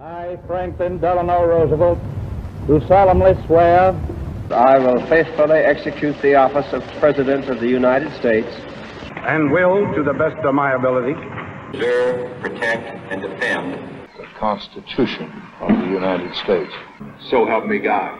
I, Franklin Delano Roosevelt, do solemnly swear I will faithfully execute the office of President of the United States and will, to the best of my ability, preserve, protect, and defend the Constitution of the United States. So help me God.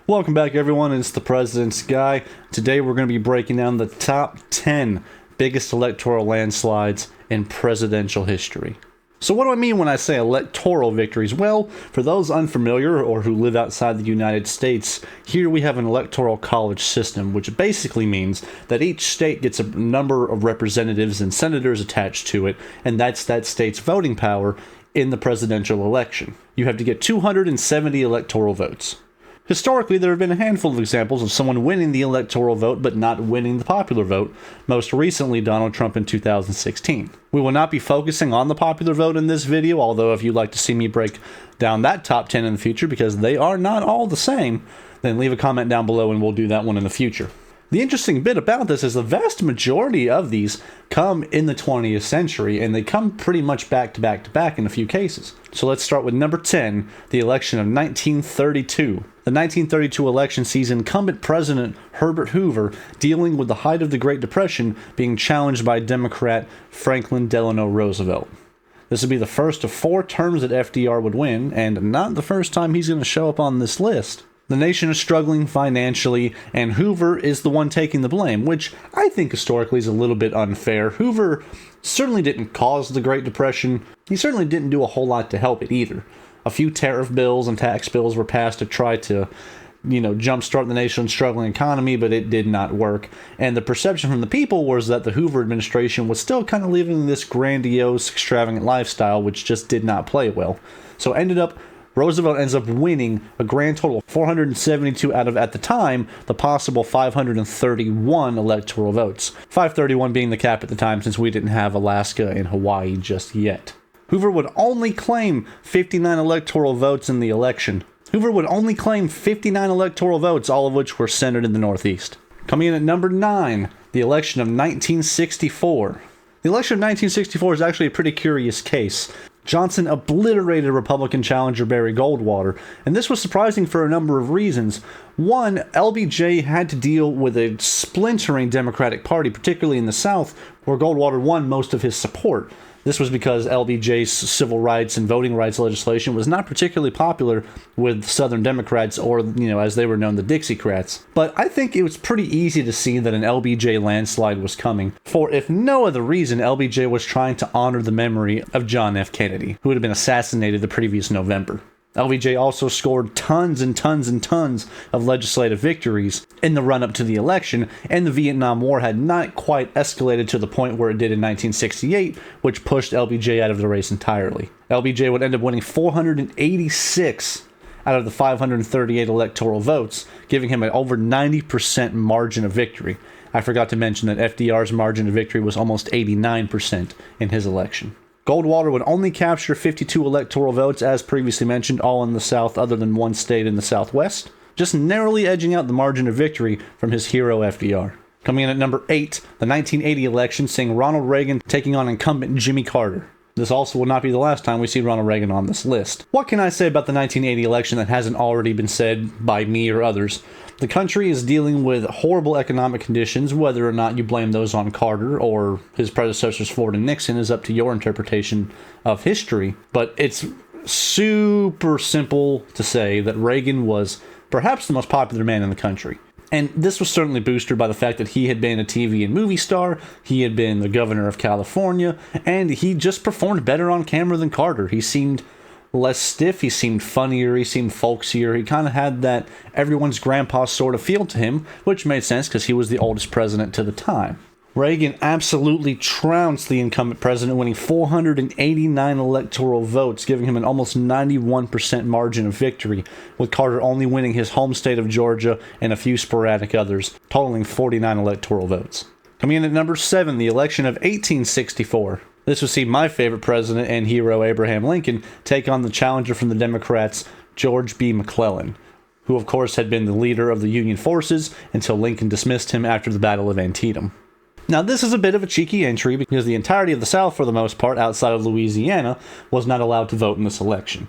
Welcome back, everyone. It's the President's Guy. Today we're going to be breaking down the top 10 biggest electoral landslides in presidential history. So what do I mean when I say electoral victories? Well, for those unfamiliar or who live outside the United States, here we have an electoral college system, which basically means that each state gets a number of representatives and senators attached to it, and that's that state's voting power in the presidential election. You have to get 270 electoral votes. Historically, there have been a handful of examples of someone winning the electoral vote but not winning the popular vote, most recently Donald Trump in 2016. We will not be focusing on the popular vote in this video, although if you'd like to see me break down that top 10 in the future, because they are not all the same, then leave a comment down below and we'll do that one in the future. The interesting bit about this is the vast majority of these come in the 20th century, and they come pretty much back to back to back in a few cases. So let's start with number 10, the election of 1932. The 1932 election sees incumbent President Herbert Hoover dealing with the height of the Great Depression being challenged by Democrat Franklin Delano Roosevelt. This would be the first of 4 terms that FDR would win, and not the first time he's going to show up on this list. The nation is struggling financially, and Hoover is the one taking the blame, which I think historically is a little bit unfair. Hoover certainly didn't cause the Great Depression. He certainly didn't do a whole lot to help it either. A few tariff bills and tax bills were passed to try to, jumpstart the nation's struggling economy, but it did not work. And the perception from the people was that the Hoover administration was still kind of living this grandiose, extravagant lifestyle, which just did not play well. So Roosevelt ends up winning a grand total of 472 out of, at the time, the possible 531 electoral votes. 531 being the cap at the time, since we didn't have Alaska and Hawaii just yet. Hoover would only claim 59 electoral votes in the election. Hoover would only claim 59 electoral votes, all of which were centered in the Northeast. Coming in at number 9, the election of 1964. The election of 1964 is actually a pretty curious case. Johnson obliterated Republican challenger Barry Goldwater, and this was surprising for a number of reasons. One, LBJ had to deal with a splintering Democratic Party, particularly in the South, where Goldwater won most of his support. This was because LBJ's civil rights and voting rights legislation was not particularly popular with Southern Democrats, or, as they were known, the Dixiecrats. But I think it was pretty easy to see that an LBJ landslide was coming, for if no other reason, LBJ was trying to honor the memory of John F. Kennedy, who had been assassinated the previous November. LBJ also scored tons and tons and tons of legislative victories in the run-up to the election, and the Vietnam War had not quite escalated to the point where it did in 1968, which pushed LBJ out of the race entirely. LBJ would end up winning 486 out of the 538 electoral votes, giving him an over 90% margin of victory. I forgot to mention that FDR's margin of victory was almost 89% in his election. Goldwater would only capture 52 electoral votes, as previously mentioned, all in the South other than one state in the Southwest, just narrowly edging out the margin of victory from his hero FDR. Coming in at number 8, the 1980 election, seeing Ronald Reagan taking on incumbent Jimmy Carter. This also will not be the last time we see Ronald Reagan on this list. What can I say about the 1980 election that hasn't already been said by me or others? The country is dealing with horrible economic conditions. Whether or not you blame those on Carter or his predecessors Ford and Nixon is up to your interpretation of history. But it's super simple to say that Reagan was perhaps the most popular man in the country. And this was certainly boosted by the fact that he had been a TV and movie star, he had been the governor of California, and he just performed better on camera than Carter. He seemed less stiff, he seemed funnier, he seemed folksier, he kind of had that everyone's grandpa sort of feel to him, which made sense because he was the oldest president to the time. Reagan absolutely trounced the incumbent president, winning 489 electoral votes, giving him an almost 91% margin of victory, with Carter only winning his home state of Georgia and a few sporadic others, totaling 49 electoral votes. Coming in at number 7, the election of 1864. This would see my favorite president and hero, Abraham Lincoln, take on the challenger from the Democrats, George B. McClellan, who of course had been the leader of the Union forces until Lincoln dismissed him after the Battle of Antietam. Now, this is a bit of a cheeky entry because the entirety of the South, for the most part, outside of Louisiana, was not allowed to vote in this election.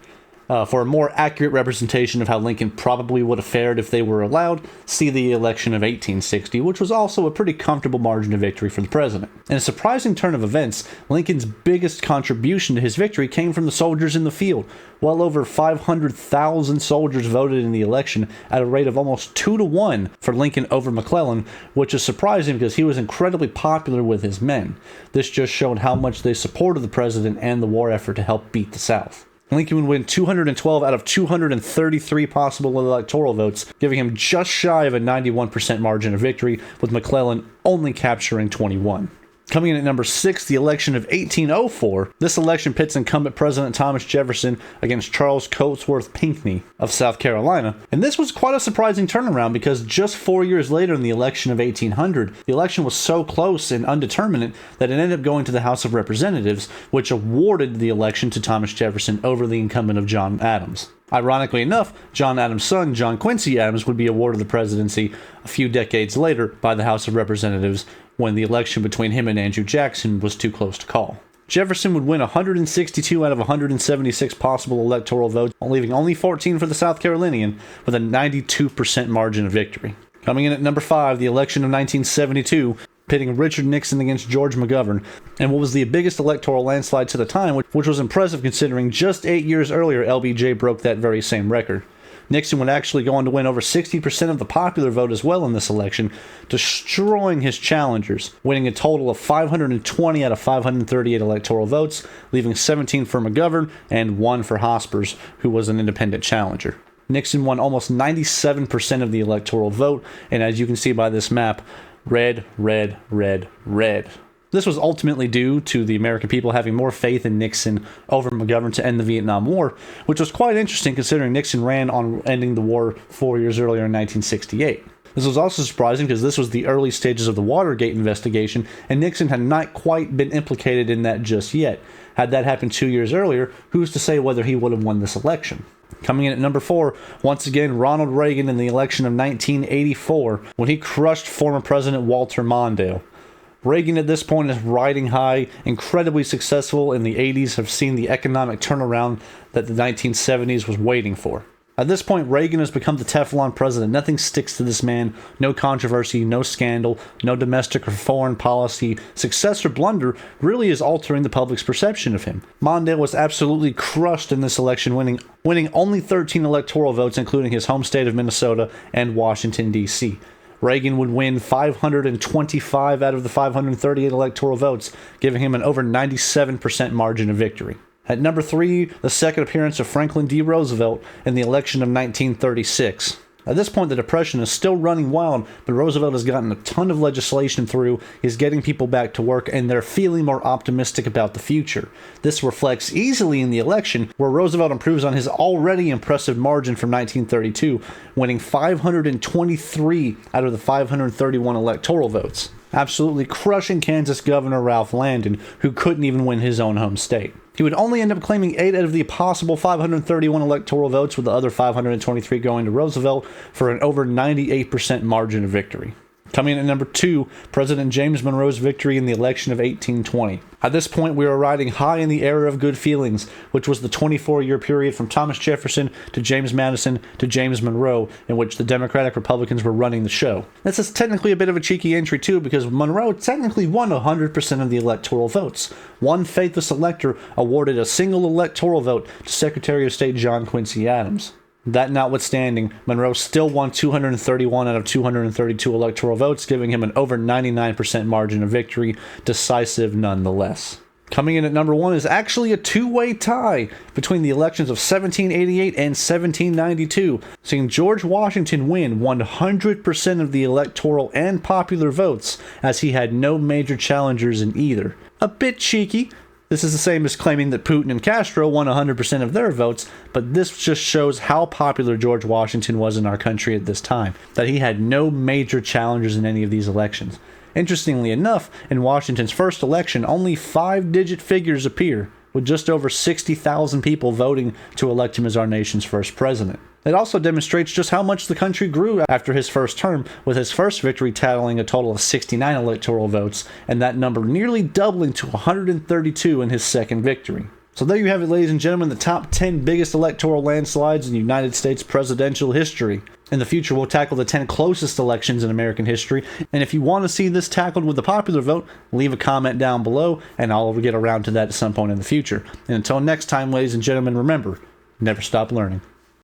For a more accurate representation of how Lincoln probably would have fared if they were allowed, see the election of 1860, which was also a pretty comfortable margin of victory for the president. In a surprising turn of events, Lincoln's biggest contribution to his victory came from the soldiers in the field. Well over 500,000 soldiers voted in the election at a rate of almost 2-to-1 for Lincoln over McClellan, which is surprising because he was incredibly popular with his men. This just showed how much they supported the president and the war effort to help beat the South. Lincoln would win 212 out of 233 possible electoral votes, giving him just shy of a 91% margin of victory, with McClellan only capturing 21. Coming in at number 6, the election of 1804. This election pits incumbent President Thomas Jefferson against Charles Cotesworth Pinckney of South Carolina. And this was quite a surprising turnaround because just 4 years later in the election of 1800, the election was so close and undeterminate that it ended up going to the House of Representatives, which awarded the election to Thomas Jefferson over the incumbent of John Adams. Ironically enough, John Adams' son, John Quincy Adams, would be awarded the presidency a few decades later by the House of Representatives when the election between him and Andrew Jackson was too close to call. Jefferson would win 162 out of 176 possible electoral votes, leaving only 14 for the South Carolinian, with a 92% margin of victory. Coming in at number 5, the election of 1972, pitting Richard Nixon against George McGovern, and what was the biggest electoral landslide to the time, which was impressive considering just 8 years earlier LBJ broke that very same record. Nixon would actually go on to win over 60% of the popular vote as well in this election, destroying his challengers, winning a total of 520 out of 538 electoral votes, leaving 17 for McGovern and 1 for Hospers, who was an independent challenger. Nixon won almost 97% of the electoral vote, and as you can see by this map, red, red, red, red. This was ultimately due to the American people having more faith in Nixon over McGovern to end the Vietnam War, which was quite interesting considering Nixon ran on ending the war 4 years earlier in 1968. This was also surprising because this was the early stages of the Watergate investigation, and Nixon had not quite been implicated in that just yet. Had that happened 2 years earlier, who's to say whether he would have won this election? Coming in at number 4, once again, Ronald Reagan in the election of 1984, when he crushed former President Walter Mondale. Reagan at this point is riding high, incredibly successful in the 80s, have seen the economic turnaround that the 1970s was waiting for. At this point, Reagan has become the Teflon president. Nothing sticks to this man. No controversy, no scandal, no domestic or foreign policy. Success or blunder really is altering the public's perception of him. Mondale was absolutely crushed in this election, winning only 13 electoral votes, including his home state of Minnesota and Washington, D.C. Reagan would win 525 out of the 538 electoral votes, giving him an over 97% margin of victory. At number 3, the second appearance of Franklin D. Roosevelt in the election of 1936. At this point, the Depression is still running wild, but Roosevelt has gotten a ton of legislation through, he's getting people back to work, and they're feeling more optimistic about the future. This reflects easily in the election, where Roosevelt improves on his already impressive margin from 1932, winning 523 out of the 531 electoral votes, absolutely crushing Kansas Governor Ralph Landon, who couldn't even win his own home state. He would only end up claiming 8 out of the possible 531 electoral votes, with the other 523 going to Roosevelt for an over 98% margin of victory. Coming in at number 2, President James Monroe's victory in the election of 1820. At this point, we were riding high in the era of good feelings, which was the 24-year period from Thomas Jefferson to James Madison to James Monroe, in which the Democratic Republicans were running the show. This is technically a bit of a cheeky entry too, because Monroe technically won 100% of the electoral votes. One faithless elector awarded a single electoral vote to Secretary of State John Quincy Adams. That notwithstanding, Monroe still won 231 out of 232 electoral votes, giving him an over 99% margin of victory, decisive nonetheless. Coming in at number 1 is actually a two-way tie between the elections of 1788 and 1792, seeing George Washington win 100% of the electoral and popular votes, as he had no major challengers in either. A bit cheeky. This is the same as claiming that Putin and Castro won 100% of their votes, but this just shows how popular George Washington was in our country at this time, that he had no major challengers in any of these elections. Interestingly enough, in Washington's first election, only 5-digit figures appear. with just over 60,000 people voting to elect him as our nation's first president. It also demonstrates just how much the country grew after his first term, with his first victory tallying a total of 69 electoral votes, and that number nearly doubling to 132 in his second victory. So there you have it, ladies and gentlemen, the top 10 biggest electoral landslides in United States presidential history. In the future, we'll tackle the 10 closest elections in American history, and if you want to see this tackled with the popular vote, leave a comment down below, and I'll get around to that at some point in the future. And until next time, ladies and gentlemen, remember, never stop learning.